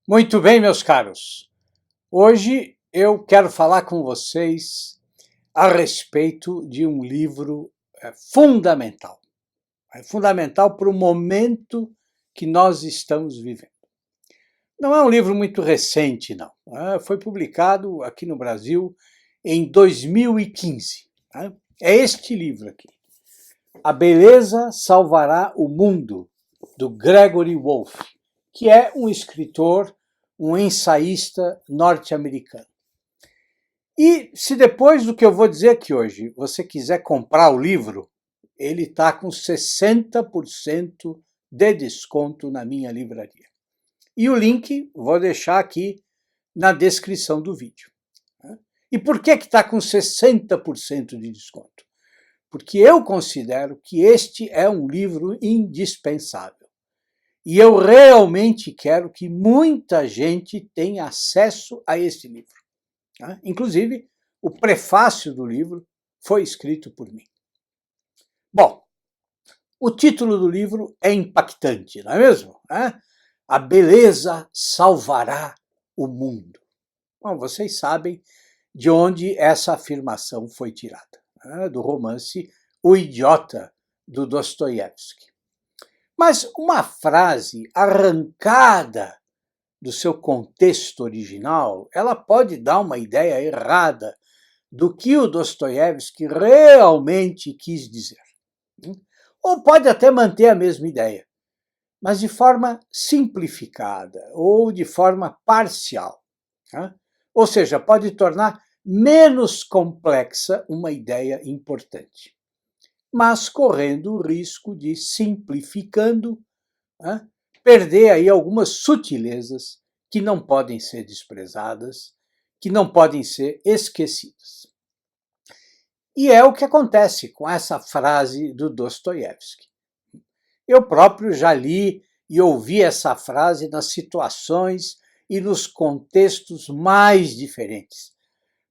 Muito bem, meus caros. Hoje eu quero falar com vocês a respeito de um livro fundamental. É fundamental para o momento que nós estamos vivendo. Não é um livro muito recente, não. Foi publicado aqui no Brasil em 2015. É este livro aqui. A Beleza Salvará o Mundo, do Gregory Wolfe, que é um escritor, um ensaísta norte-americano. E se depois do que eu vou dizer aqui hoje, você quiser comprar o livro, ele está com 60% de desconto na minha livraria. E o link vou deixar aqui na descrição do vídeo. E por que está com 60% de desconto? Porque eu considero que este é um livro indispensável. E eu realmente quero que muita gente tenha acesso a este livro. Inclusive, o prefácio do livro foi escrito por mim. Bom, o título do livro é impactante, não é mesmo? A beleza salvará o mundo. Bom, vocês sabem de onde essa afirmação foi tirada, do romance O Idiota, do Dostoiévski. Mas uma frase arrancada do seu contexto original, ela pode dar uma ideia errada do que o Dostoiévski realmente quis dizer. Ou pode até manter a mesma ideia, mas de forma simplificada ou de forma parcial. Ou seja, pode tornar menos complexa uma ideia importante, mas correndo o risco de, simplificando, perder aí algumas sutilezas que não podem ser desprezadas, que não podem ser esquecidas. E é o que acontece com essa frase do Dostoiévski. Eu próprio já li e ouvi essa frase nas situações e nos contextos mais diferentes,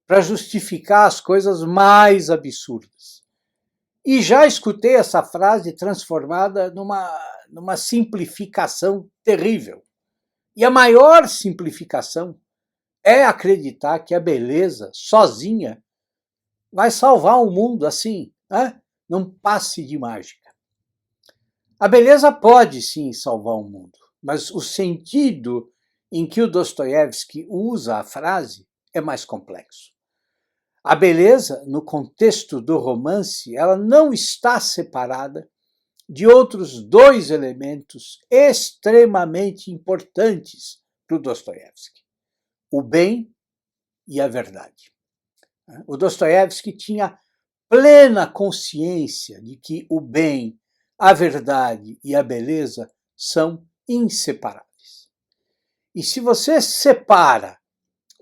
para justificar as coisas mais absurdas. E já escutei essa frase transformada numa simplificação terrível. E a maior simplificação é acreditar que a beleza, sozinha, vai salvar o mundo assim, num passe de mágica. A beleza pode, sim, salvar o mundo, mas o sentido em que o Dostoiévski usa a frase é mais complexo. A beleza, no contexto do romance, ela não está separada de outros dois elementos extremamente importantes para o Dostoiévski: o bem e a verdade. O Dostoiévski tinha plena consciência de que o bem, a verdade e a beleza são inseparáveis. E se você separa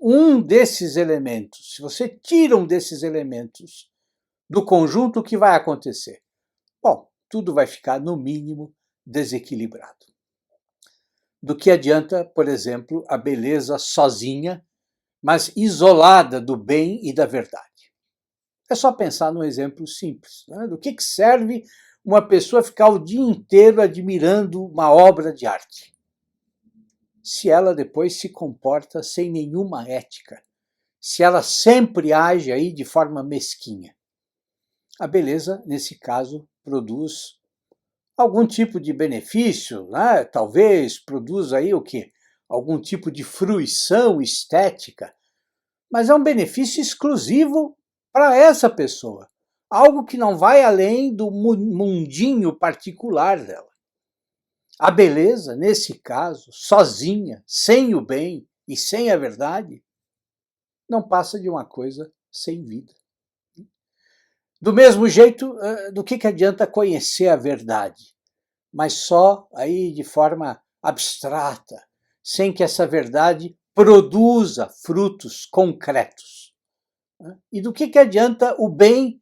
um desses elementos, se você tira um desses elementos do conjunto, o que vai acontecer? Bom, tudo vai ficar, no mínimo, desequilibrado. Do que adianta, por exemplo, a beleza sozinha, mas isolada do bem e da verdade? É só pensar num exemplo simples. Do que serve uma pessoa ficar o dia inteiro admirando uma obra de arte, se ela depois se comporta sem nenhuma ética, se ela sempre age aí de forma mesquinha? A beleza, nesse caso, produz algum tipo de benefício, talvez produza aí o quê? Algum tipo de fruição estética, mas é um benefício exclusivo para essa pessoa, algo que não vai além do mundinho particular dela. A beleza, nesse caso, sozinha, sem o bem e sem a verdade, não passa de uma coisa sem vida. Do mesmo jeito, do que adianta conhecer a verdade, mas só aí de forma abstrata, sem que essa verdade produza frutos concretos? E do que adianta o bem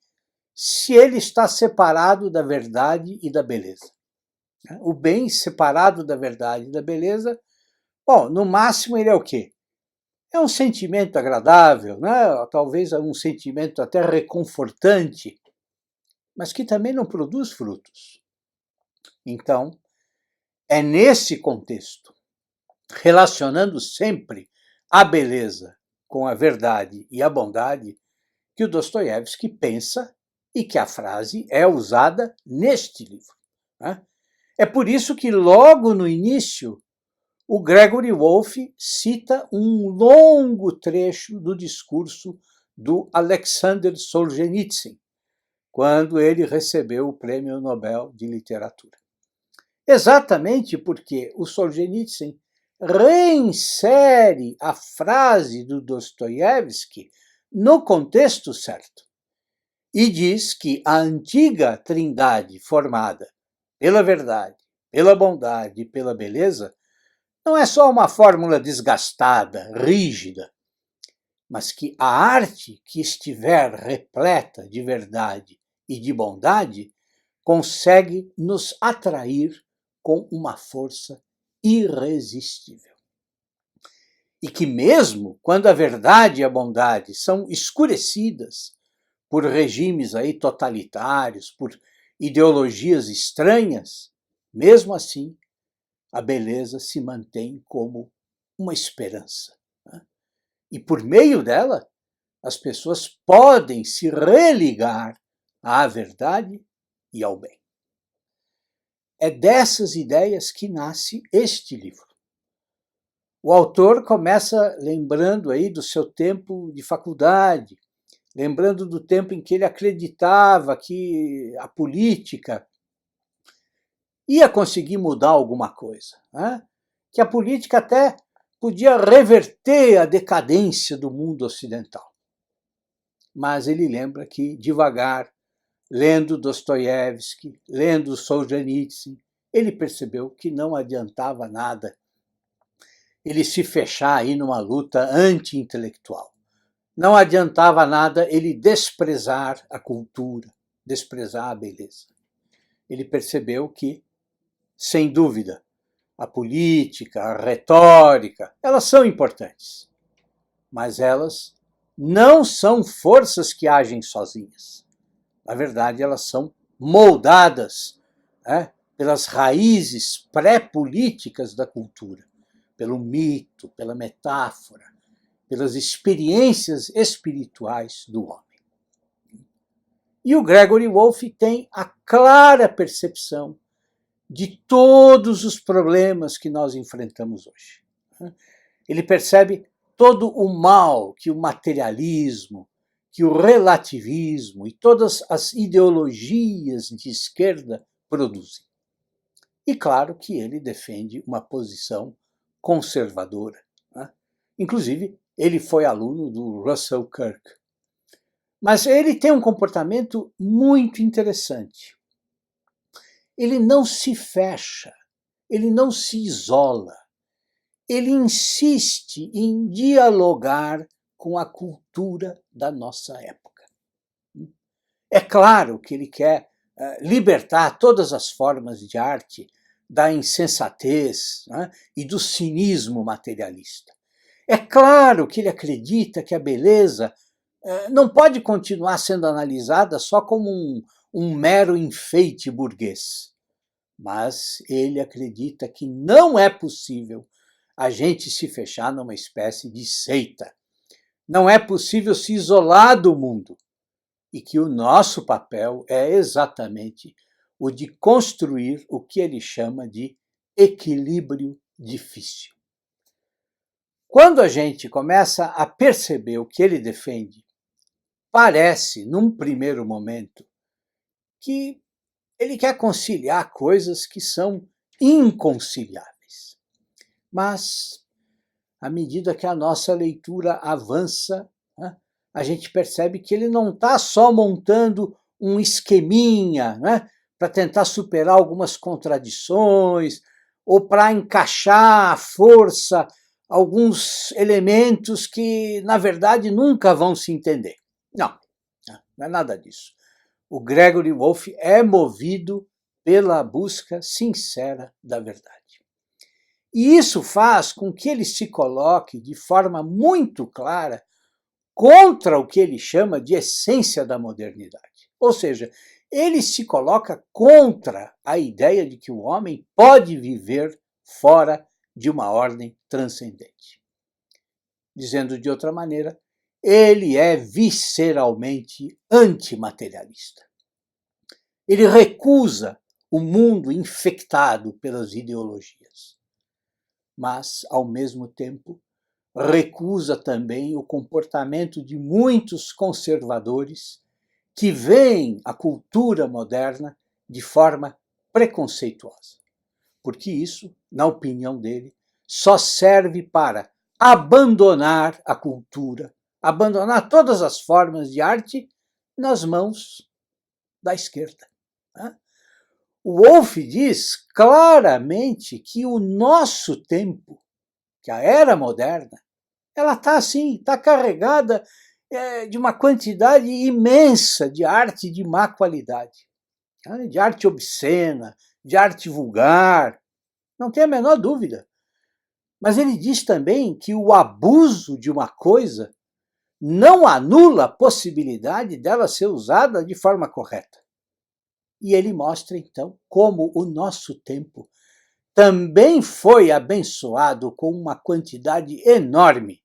se ele está separado da verdade e da beleza? O bem separado da verdade e da beleza, bom, no máximo ele é o quê? É um sentimento agradável, talvez um sentimento até reconfortante, mas que também não produz frutos. Então, é nesse contexto relacionando sempre a beleza com a verdade e a bondade, que o Dostoiévski pensa e que a frase é usada neste livro. É por isso que logo no início o Gregory Wolfe cita um longo trecho do discurso do Alexander Solzhenitsyn, quando ele recebeu o Prêmio Nobel de Literatura. Exatamente porque o Solzhenitsyn reinsere a frase do Dostoiévski no contexto certo e diz que a antiga trindade formada pela verdade, pela bondade e pela beleza não é só uma fórmula desgastada, rígida, mas que a arte que estiver repleta de verdade e de bondade consegue nos atrair com uma força irresistível. E que mesmo quando a verdade e a bondade são escurecidas por regimes aí totalitários, por ideologias estranhas, mesmo assim, a beleza se mantém como uma esperança. E por meio dela, as pessoas podem se religar à verdade e ao bem. É dessas ideias que nasce este livro. O autor começa lembrando aí do seu tempo de faculdade, lembrando do tempo em que ele acreditava que a política ia conseguir mudar alguma coisa, que a política até podia reverter a decadência do mundo ocidental. Mas ele lembra que, devagar, lendo Dostoiévski, lendo Solzhenitsyn, ele percebeu que não adiantava nada ele se fechar aí numa luta anti-intelectual. Não adiantava nada ele desprezar a cultura, desprezar a beleza. Ele percebeu que, sem dúvida, a política, a retórica, elas são importantes, mas elas não são forças que agem sozinhas. Na verdade, elas são moldadas pelas raízes pré-políticas da cultura, pelo mito, pela metáfora, pelas experiências espirituais do homem. E o Gregory Wolfe tem a clara percepção de todos os problemas que nós enfrentamos hoje. Ele percebe todo o mal que o materialismo, que o relativismo e todas as ideologias de esquerda produzem. E claro que ele defende uma posição conservadora. Inclusive, ele foi aluno do Russell Kirk. Mas ele tem um comportamento muito interessante. Ele não se fecha, ele não se isola, ele insiste em dialogar com a cultura da nossa época. É claro que ele quer libertar todas as formas de arte da insensatez e do cinismo materialista. É claro que ele acredita que a beleza não pode continuar sendo analisada só como um mero enfeite burguês. Mas ele acredita que não é possível a gente se fechar numa espécie de seita. Não é possível se isolar do mundo. E que o nosso papel é exatamente o de construir o que ele chama de equilíbrio difícil. Quando a gente começa a perceber o que ele defende, parece, num primeiro momento, que ele quer conciliar coisas que são inconciliáveis. Mas, à medida que a nossa leitura avança, a gente percebe que ele não está só montando um esqueminha para tentar superar algumas contradições ou para encaixar à força alguns elementos que, na verdade, nunca vão se entender. Não é nada disso. O Gregory Wolfe é movido pela busca sincera da verdade. E isso faz com que ele se coloque de forma muito clara contra o que ele chama de essência da modernidade. Ou seja, ele se coloca contra a ideia de que o homem pode viver fora de uma ordem transcendente. Dizendo de outra maneira, ele é visceralmente antimaterialista. Ele recusa o mundo infectado pelas ideologias, mas, ao mesmo tempo, recusa também o comportamento de muitos conservadores que veem a cultura moderna de forma preconceituosa, porque isso, na opinião dele, só serve para abandonar a cultura, abandonar todas as formas de arte nas mãos da esquerda. O Wolff diz claramente que o nosso tempo, que a era moderna, ela está assim, está carregada de uma quantidade imensa de arte de má qualidade, de arte obscena, de arte vulgar, não tem a menor dúvida. Mas ele diz também que o abuso de uma coisa não anula a possibilidade dela ser usada de forma correta. E ele mostra, então, como o nosso tempo também foi abençoado com uma quantidade enorme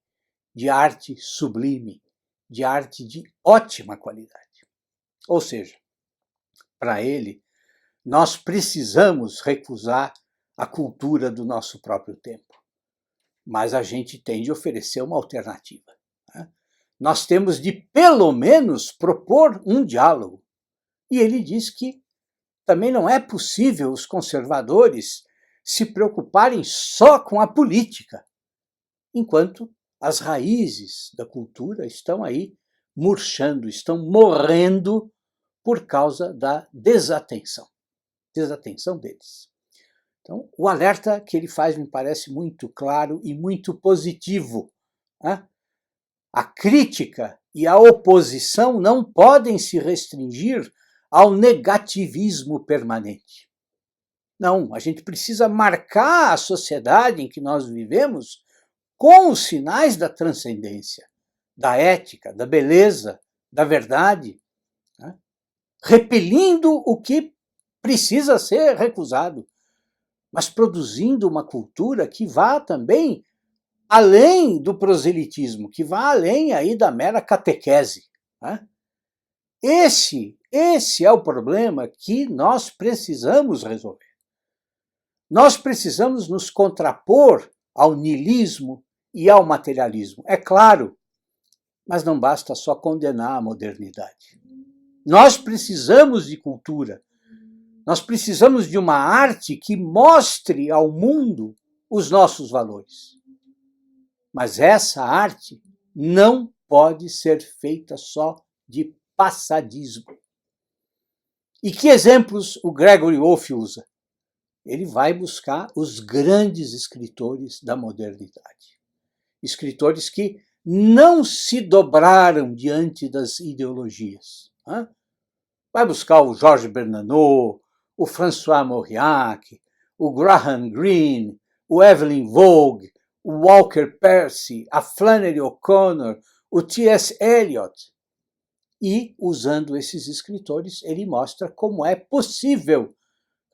de arte sublime, de arte de ótima qualidade. Ou seja, para ele, nós precisamos recusar a cultura do nosso próprio tempo. Mas a gente tem de oferecer uma alternativa. Nós temos de, pelo menos, propor um diálogo. E ele diz que também não é possível os conservadores se preocuparem só com a política, enquanto as raízes da cultura estão aí murchando, estão morrendo por causa da desatenção deles. Então, o alerta que ele faz me parece muito claro e muito positivo. A crítica e a oposição não podem se restringir ao negativismo permanente. Não, a gente precisa marcar a sociedade em que nós vivemos com os sinais da transcendência, da ética, da beleza, da verdade, repelindo o que precisa ser recusado, mas produzindo uma cultura que vá também além do proselitismo, que vá além aí da mera catequese. Esse é o problema que nós precisamos resolver. Nós precisamos nos contrapor ao niilismo e ao materialismo, é claro, mas não basta só condenar a modernidade. Nós precisamos de cultura, nós precisamos de uma arte que mostre ao mundo os nossos valores. Mas essa arte não pode ser feita só de passadismo. E que exemplos o Gregory Wolff usa? Ele vai buscar os grandes escritores da modernidade. Escritores que não se dobraram diante das ideologias. Vai buscar o Georges Bernanos, o François Mauriac, o Graham Greene, o Evelyn Waugh, o Walker Percy, a Flannery O'Connor, o T.S. Eliot. E, usando esses escritores, ele mostra como é possível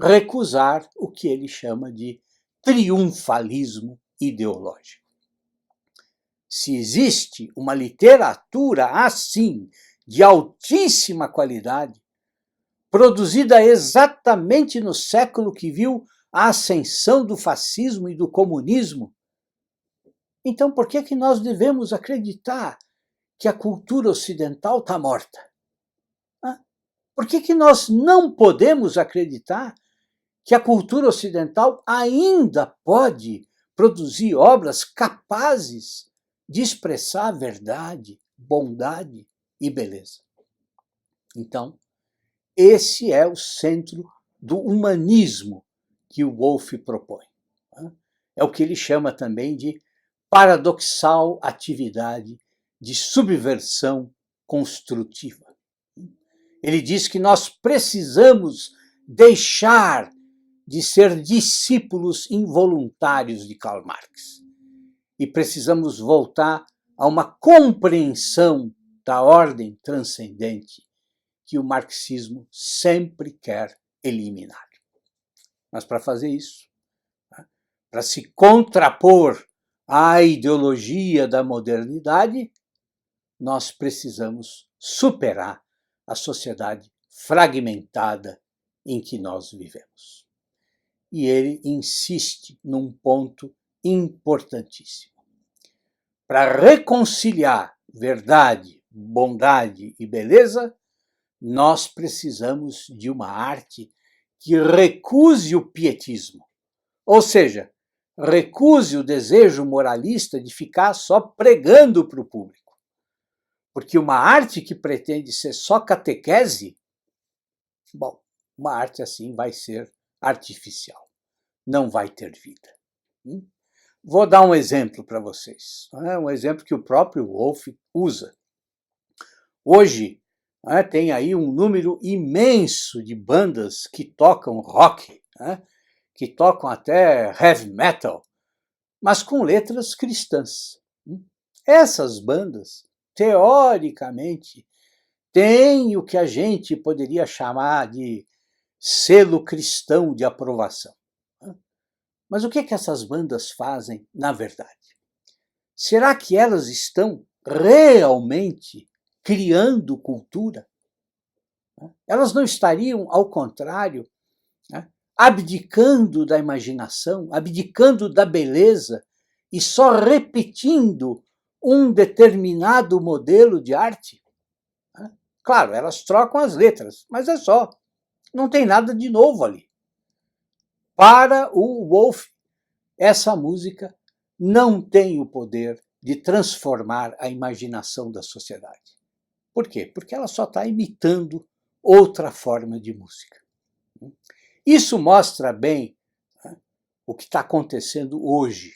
recusar o que ele chama de triunfalismo ideológico. Se existe uma literatura assim, de altíssima qualidade, produzida exatamente no século que viu a ascensão do fascismo e do comunismo, então por que nós devemos acreditar que a cultura ocidental está morta? Por que nós não podemos acreditar que a cultura ocidental ainda pode produzir obras capazes de expressar verdade, bondade e beleza? Então, esse é o centro do humanismo que o Wolff propõe. É o que ele chama também de paradoxal atividade de subversão construtiva. Ele diz que nós precisamos deixar de ser discípulos involuntários de Karl Marx e precisamos voltar a uma compreensão da ordem transcendente que o marxismo sempre quer eliminar. Mas para fazer isso, para se contrapor à ideologia da modernidade, nós precisamos superar a sociedade fragmentada em que nós vivemos. E ele insiste num ponto importantíssimo. Para reconciliar verdade, bondade e beleza, nós precisamos de uma arte que recuse o pietismo, ou seja, recuse o desejo moralista de ficar só pregando para o público. Porque uma arte que pretende ser só catequese, bom, uma arte assim vai ser artificial, não vai ter vida. Vou dar um exemplo para vocês, um exemplo que o próprio Wolff usa. Hoje, tem aí um número imenso de bandas que tocam rock, que tocam até heavy metal, mas com letras cristãs. Essas bandas, teoricamente, têm o que a gente poderia chamar de selo cristão de aprovação. Mas o que essas bandas fazem na verdade? Será que elas estão realmente criando cultura? Elas não estariam, ao contrário, abdicando da imaginação, abdicando da beleza e só repetindo um determinado modelo de arte? Claro, elas trocam as letras, mas é só. Não tem nada de novo ali. Para o Wolff, essa música não tem o poder de transformar a imaginação da sociedade. Por quê? Porque ela só está imitando outra forma de música. Isso mostra bem o que está acontecendo hoje.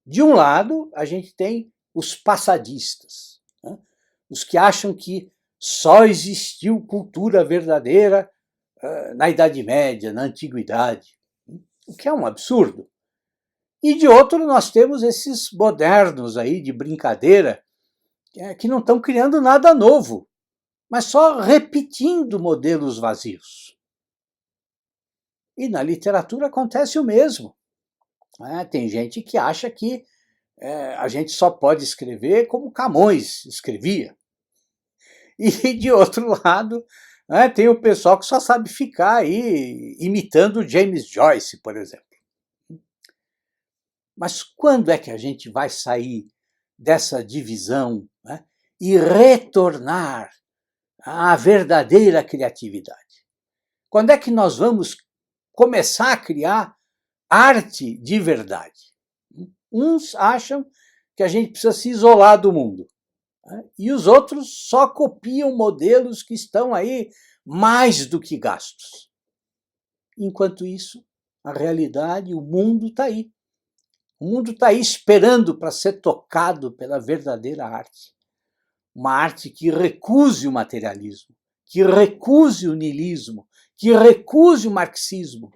De um lado, a gente tem os passadistas, os que acham que só existiu cultura verdadeira na Idade Média, na Antiguidade, o que é um absurdo. E de outro, nós temos esses modernos aí de brincadeira que não estão criando nada novo, mas só repetindo modelos vazios. E na literatura acontece o mesmo. Tem gente que acha que a gente só pode escrever como Camões escrevia. E de outro lado, tem o pessoal que só sabe ficar aí imitando James Joyce, por exemplo. Mas quando é que a gente vai sair dessa divisão e retornar à verdadeira criatividade? Quando é que nós vamos começar a criar arte de verdade? Uns acham que a gente precisa se isolar do mundo, e os outros só copiam modelos que estão aí mais do que gastos. Enquanto isso, a realidade, o mundo está aí. O mundo está aí esperando para ser tocado pela verdadeira arte. Uma arte que recuse o materialismo, que recuse o niilismo, que recuse o marxismo,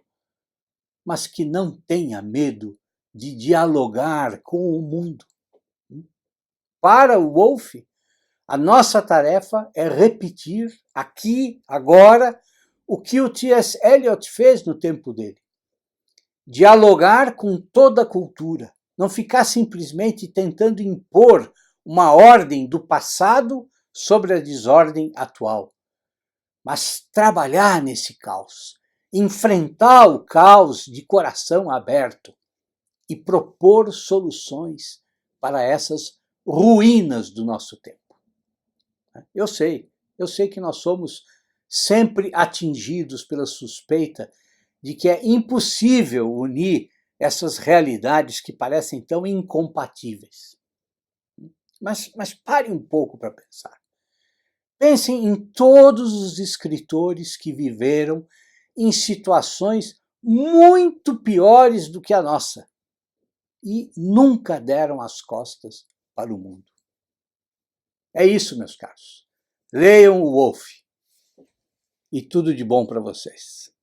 mas que não tenha medo de dialogar com o mundo. Para o Wolff, a nossa tarefa é repetir aqui, agora, o que o T.S. Eliot fez no tempo dele. Dialogar com toda a cultura, não ficar simplesmente tentando impor uma ordem do passado sobre a desordem atual, mas trabalhar nesse caos, enfrentar o caos de coração aberto e propor soluções para essas ruínas do nosso tempo. Eu sei que nós somos sempre atingidos pela suspeita de que é impossível unir essas realidades que parecem tão incompatíveis. Mas pare um pouco para pensar. Pensem em todos os escritores que viveram em situações muito piores do que a nossa e nunca deram as costas para o mundo. É isso, meus caros. Leiam o Wolff. E tudo de bom para vocês.